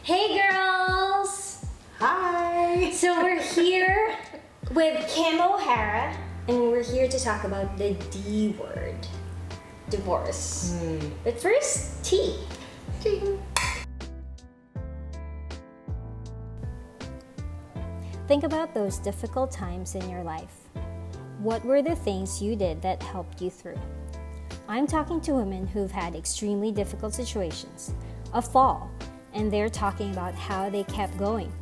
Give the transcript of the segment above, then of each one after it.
Hey girls! Hi! So we're here with Kim O'Hara and we're here to talk about the D word, divorce. But first, tea. Ting. Think about those difficult times in your life. What were the things you did that helped you through? I'm talking to women who've had extremely difficult situations, a fall, and they're talking about how they kept going.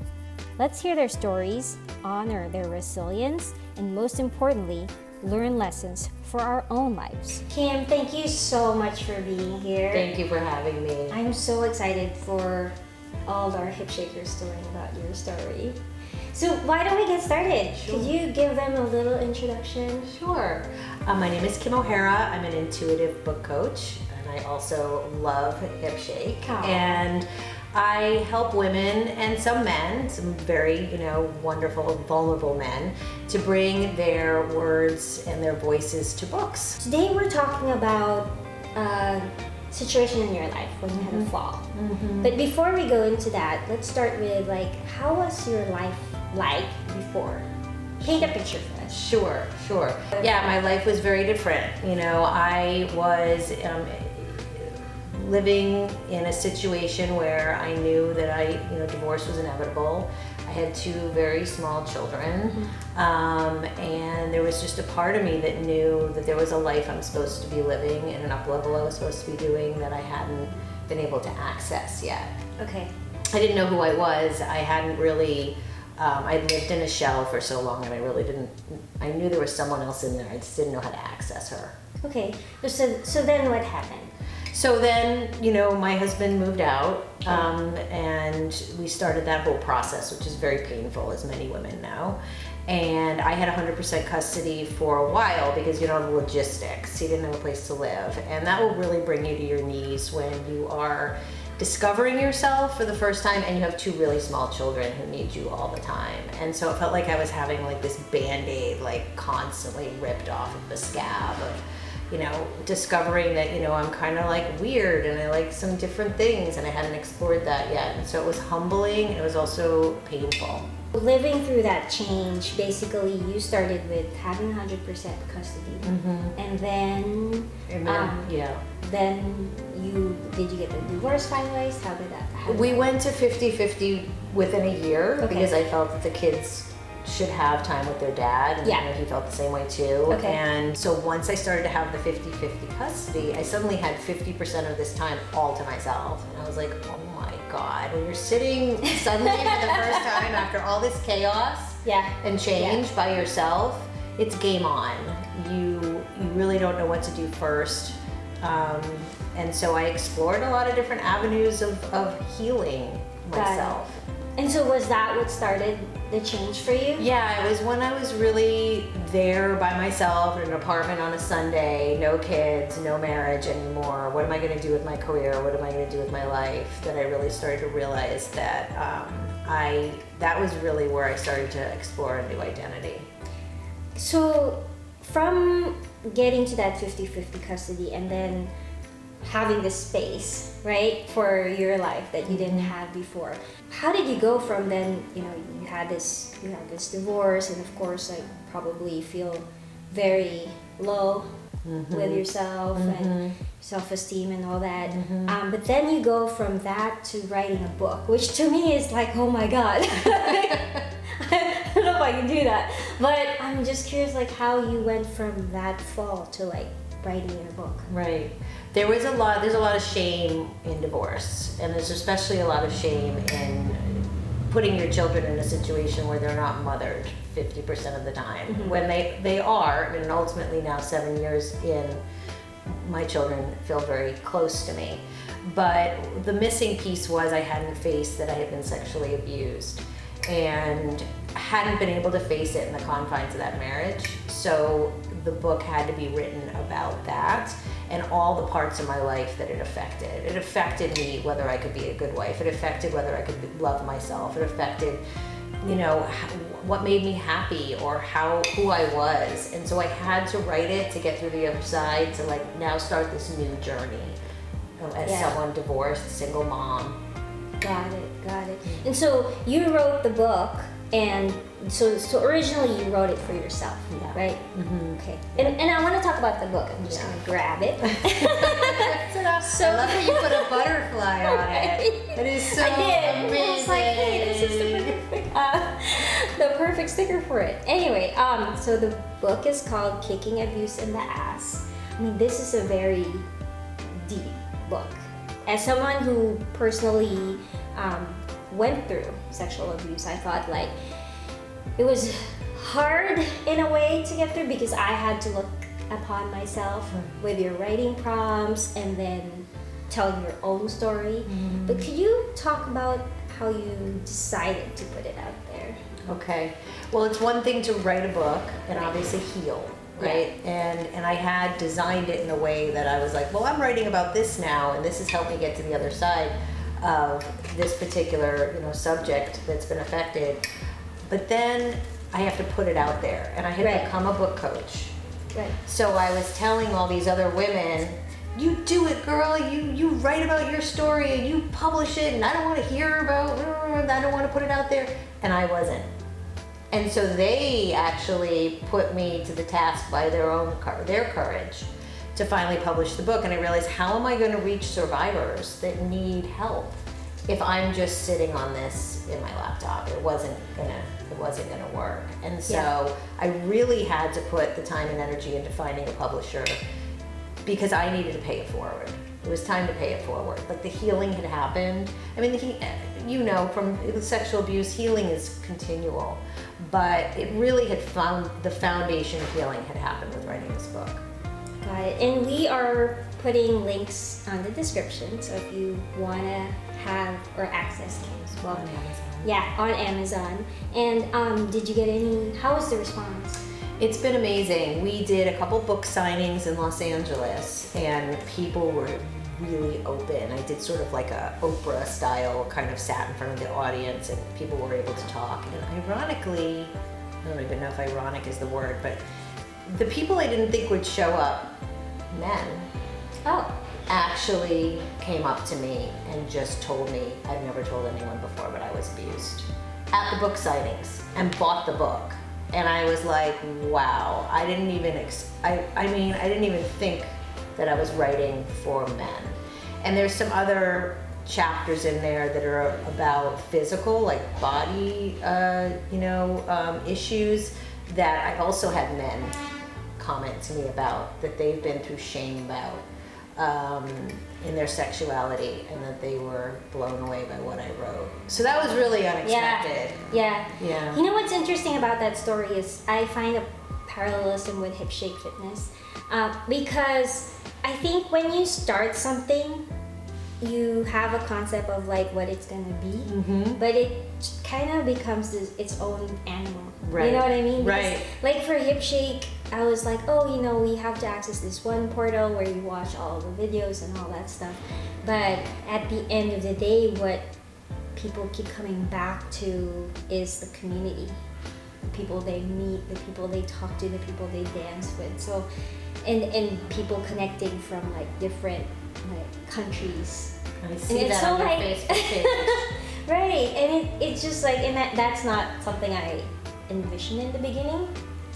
Let's hear their stories, honor their resilience, and most importantly, learn lessons for our own lives. Kim, thank you so much for being here. Thank you for having me. I'm so excited for all our hip shakers to learn about your story. So why don't we get started? Sure. Could you give them a little introduction? Sure. My name is Kim O'Hara. I'm an intuitive book coach, and I also love hip shake. Aww. And I help women and some men, some very, wonderful, vulnerable men, to bring their words and their voices to books. Today we're talking about a situation in your life when you had a fall. But before we go into that, let's start with how was your life like before? Paint a picture for us. Sure. Yeah, my life was very different. I was living in a situation where I knew that divorce was inevitable. I had two very small children, and there was just a part of me that knew that there was a life I'm supposed to be living and an up level I was supposed to be doing that I hadn't been able to access yet. Okay. I didn't know who I was. I hadn't really, I'd lived in a shell for so long and I knew there was someone else in there. I just didn't know how to access her. Okay. So then what happened? So then, my husband moved out, and we started that whole process, which is very painful, as many women know. And I had 100% custody for a while because you don't have the logistics. You didn't have a place to live. And that will really bring you to your knees when you are discovering yourself for the first time and you have two really small children who need you all the time. And so it felt like I was having this Band-Aid constantly ripped off of the scab of discovering that, I'm kind of weird and I like some different things and I hadn't explored that yet. And so it was humbling and it was also painful. Living through that change, basically you started with having 100% custody. And then, then did you get the divorce finalized? How did that happen? We went to 50-50 within a year because I felt that the kids should have time with their dad, and he felt the same way too. Okay. And so once I started to have the 50-50 custody, I suddenly had 50% of this time all to myself. And I was like, oh my God, when you're sitting suddenly for the first time after all this chaos and change by yourself, it's game on. You really don't know what to do first. And so I explored a lot of different avenues of healing myself. And so was that what started the change for you? Yeah, it was when I was really there by myself in an apartment on a Sunday, no kids, no marriage anymore. What am I going to do with my career? What am I going to do with my life? That I really started to realize that that was really where I started to explore a new identity. So from getting to that 50-50 custody and then having this space, right, for your life that you didn't have before. How did you go from then, you had this divorce and of course probably feel very low with yourself and self-esteem and all that. But then you go from that to writing a book, which to me is oh my God. I don't know if I can do that. But I'm just curious how you went from that fall to writing your book. Right. There's a lot of shame in divorce, and there's especially a lot of shame in putting your children in a situation where they're not mothered 50% of the time. When they are, and ultimately now 7 years in, my children feel very close to me. But the missing piece was I hadn't faced that I had been sexually abused and hadn't been able to face it in the confines of that marriage. So the book had to be written about that and all the parts of my life that it affected. It affected me, whether I could be a good wife. It affected whether I could love myself. It affected, what made me happy or who I was. And so I had to write it to get through the other side to now start this new journey as someone divorced, single mom. Got it. Got it. And so you wrote the book, and so originally you wrote it for yourself, right? Okay. And I want to talk about the book. I'm just gonna grab it. So I love how you put a butterfly on it. It is so I did. amazing. I was like, hey, this is the perfect sticker for it. Anyway, so the book is called Kicking Abuse in the Ass. I mean, this is a very deep book. As someone who personally went through sexual abuse, I thought like it was hard in a way to get through because I had to look upon myself with your writing prompts and then telling your own story. But could you talk about how you decided to put it out there? Okay. Well, it's one thing to write a book and obviously heal, right? And I had designed it in a way that I was like, well, I'm writing about this now, and this has helped me get to the other side of this particular, subject that's been affected. But then I have to put it out there, and I had become a book coach. Right. So I was telling all these other women, you do it, girl. You write about your story and you publish it, and I don't want to hear about, I don't want to put it out there. And I wasn't. And so they actually put me to the task by their courage to finally publish the book. And I realized, how am I going to reach survivors that need help if I'm just sitting on this in my laptop? It wasn't gonna work. And so I really had to put the time and energy into finding a publisher because I needed to pay it forward. It was time to pay it forward. Like, the healing had happened. I mean, from sexual abuse, healing is continual. But it really had found the foundation of healing had happened with writing this book. Got it. And we are putting links on the description, so if you want to have or access Kim's book. On Amazon. Yeah, on Amazon. And did you get how was the response? It's been amazing. We did a couple book signings in Los Angeles, and people were really open. I did sort of like a Oprah style, kind of sat in front of the audience, and people were able to talk. And ironically, I don't even know if ironic is the word, but the people I didn't think would show up, men, actually came up to me and just told me, I've never told anyone before, but I was abused, at the book signings, and bought the book. And I was like, wow, I didn't even I didn't even think that I was writing for men. And there's some other chapters in there that are about physical, like body, issues that I've also had men comment to me about, that they've been through shame about in their sexuality, and that they were blown away by what I wrote. So that was really unexpected. Yeah. Yeah. You know what's interesting about that story is I find a parallelism with Hip Shake Fitness, because I think when you start something, you have a concept of like what it's gonna be, but it kind of becomes its own animal. Right. You know what I mean? Because, Right. like for Hip Shake, I was like, we have to access this one portal where you watch all the videos and all that stuff. But at the end of the day, what people keep coming back to is the community, the people they meet, the people they talk to, the people they dance with. So, and people connecting from like different countries. I see And that it's so on your like- Facebook page. Right, and it's just like, and that's not something I envisioned in the beginning,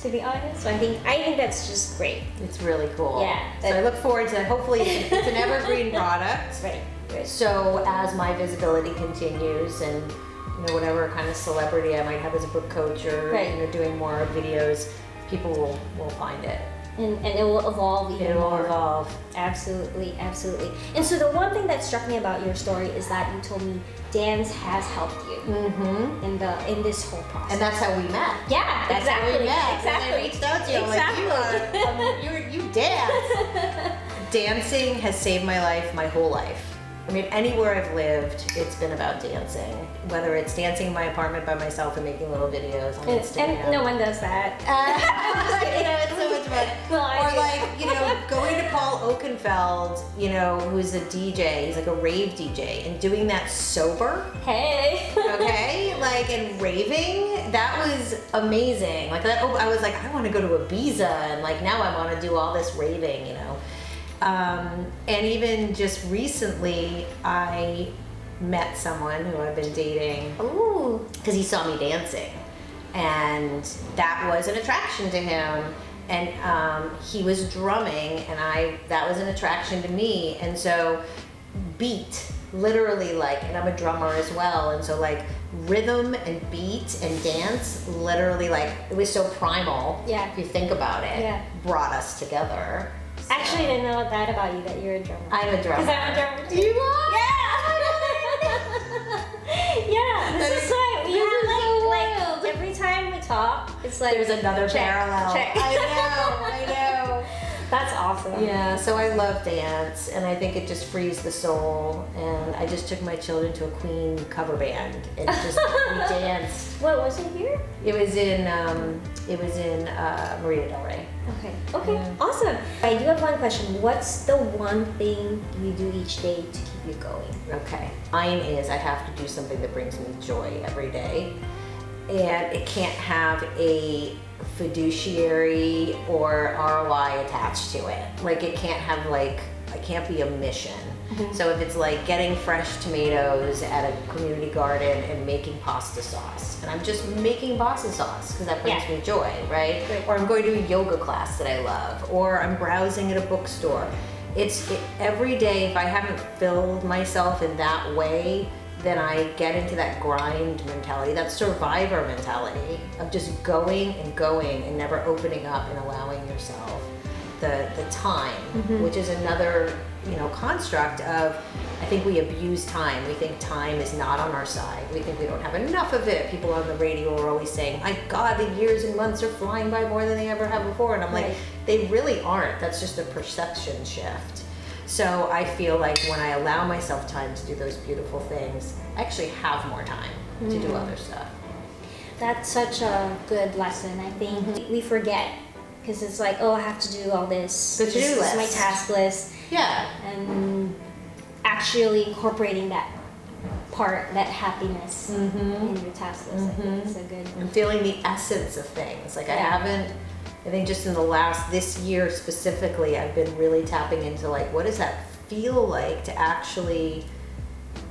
to be honest. So I think that's just great. It's really cool. Yeah. So I look forward to, hopefully it's an evergreen product. Right. So as my visibility continues, and whatever kind of celebrity I might have as a book coach, or doing more videos, people will find it. And it will evolve even more. It will evolve. Absolutely. And so the one thing that struck me about your story is that you told me dance has helped you in this whole process. And that's how we met. Yeah, That's exactly. how we met. Exactly. And I reached out to you. Exactly. I'm like, you dance. Dancing has saved my life, my whole life. I mean, anywhere I've lived, it's been about dancing. Whether it's dancing in my apartment by myself and making little videos on Instagram. And no one does that. It's so much fun. Or going to Paul Oakenfeld, who's a DJ. He's like a rave DJ, and doing that sober. Hey. Okay, and raving. That was amazing. Like that. I was like, I want to go to Ibiza, and now I want to do all this raving. And even just recently, I met someone who I've been dating. Ooh. Because he saw me dancing, and that was an attraction to him. And he was drumming, and that was an attraction to me. And so beat, literally, like, and I'm a drummer as well, and so like rhythm and beat and dance, literally, like, it was so primal. Yeah. If you think about it, Yeah. brought us together. So. Actually, I didn't know that about you, that you're a drummer. I'm a drummer. Because I'm a drummer too. You are? Yeah, this is why we This have is so like every time we talk, it's like There's another check, parallel. check. I know. That's awesome. Yeah, so I love dance, and I think it just frees the soul. And I just took my children to a Queen cover band, and just we danced. What was it here? It was in Marina Del Rey. Okay, Yeah. awesome. I do have one question. What's the one thing you do each day to keep you going? Okay, mine is I have to do something that brings me joy every day, and it can't have a fiduciary or ROI attached to it. Like, it can't have, like, it can't be a mission. Mm-hmm. So if it's like getting fresh tomatoes at a community garden and making pasta sauce, and I'm just making pasta sauce because that brings me joy, right? Or I'm going to a yoga class that I love, or I'm browsing at a bookstore. Every day, if I haven't filled myself in that way, then I get into that grind mentality, that survivor mentality of just going and never opening up and allowing yourself the time, which is another, construct of, I think we abuse time. We think time is not on our side. We think we don't have enough of it. People on the radio are always saying, my God, the years and months are flying by more than they ever have before. And I'm like, they really aren't. That's just a perception shift. So I feel like when I allow myself time to do those beautiful things, I actually have more time to do other stuff. That's such a good lesson. I think we forget, because it's like, oh, I have to do all this. The to-do This is my list. task list. Yeah. And actually incorporating that part, that happiness in your task list. I think it's a good. And feeling the essence of things. Like, I think just in this year specifically, I've been really tapping into, like, what does that feel like to actually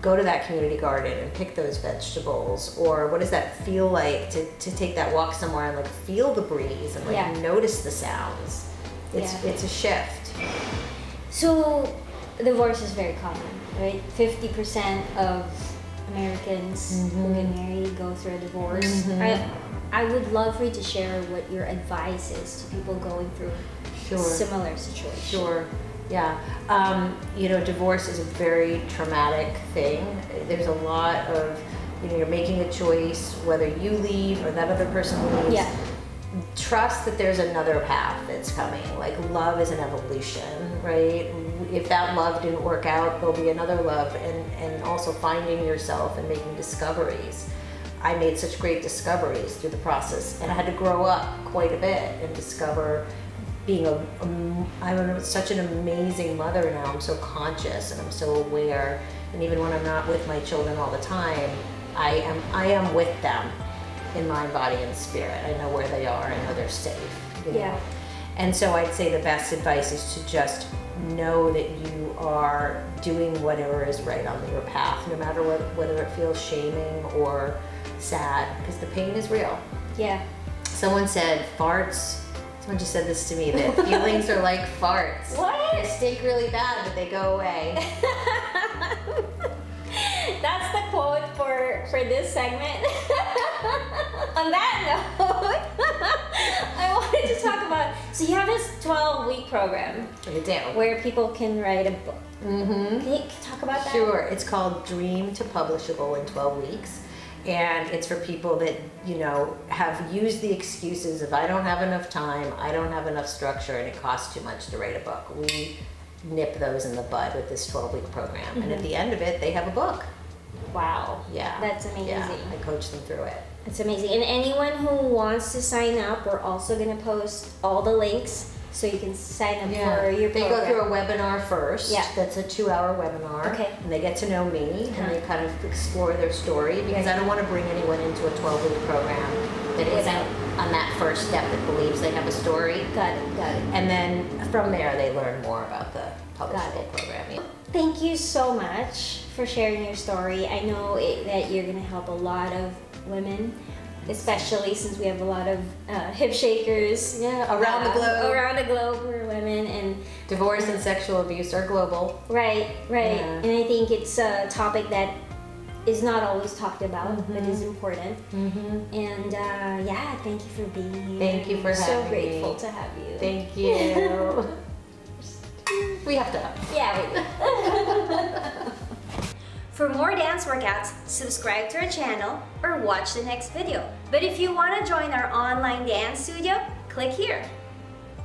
go to that community garden and pick those vegetables? Or what does that feel like to take that walk somewhere and, like, feel the breeze and, like, notice the sounds? It's a shift. So divorce is very common, right? 50% of Americans who get married go through a divorce. I would love for you to share what your advice is to people going through similar situations. Sure. Yeah. Divorce is a very traumatic thing. There's a lot of, you're making a choice whether you leave or that other person leaves. Yeah. Trust that there's another path that's coming. Like, love is an evolution, right? If that love didn't work out, there'll be another love, and also finding yourself and making discoveries. I made such great discoveries through the process, and I had to grow up quite a bit and discover being I'm such an amazing mother now. I'm so conscious and I'm so aware, and even when I'm not with my children all the time, I am with them in mind, body, and spirit. I know where they are. I know they're safe. Yeah. And so I'd say the best advice is to just know that you are doing whatever is right on your path, no matter whether it feels shaming or sad, because the pain is real. Yeah. Someone said someone just said this to me, that feelings are like farts. What? They stink really bad, but they go away. That's the quote for this segment. On that note, I wanted to talk about, so you have this 12-week program I do. where people can write a book. Can you talk about that? Sure. It's called Dream to Publishable in 12 weeks. And it's for people that, have used the excuses of, I don't have enough time, I don't have enough structure, and it costs too much to write a book. We nip those in the bud with this 12-week program. And at the end of it, they have a book. Wow. Yeah. That's amazing. Yeah, I coach them through it. That's amazing. And anyone who wants to sign up, we're also going to post all the links so you can sign up for your program. They go through a webinar first. Yeah. That's a 2-hour webinar. Okay. And they get to know me and they kind of explore their story, because I don't want to bring anyone into a 12-week program that isn't on that first step, that believes they have a story. Got it. And then from there, they learn more about the Publishable program. Yeah. Thank you so much for sharing your story. I know that you're gonna help a lot of women, especially since we have a lot of hip shakers. Yeah, around the globe. Around the globe for women, and Divorce and sexual abuse are global. right. Yeah. And I think it's a topic that is not always talked about, but is important. And yeah, thank you for being here. Thank you for having me. So grateful to have you. Thank you. We have to hug. Yeah, we do. For more dance workouts, subscribe to our channel or watch the next video. But if you want to join our online dance studio, click here.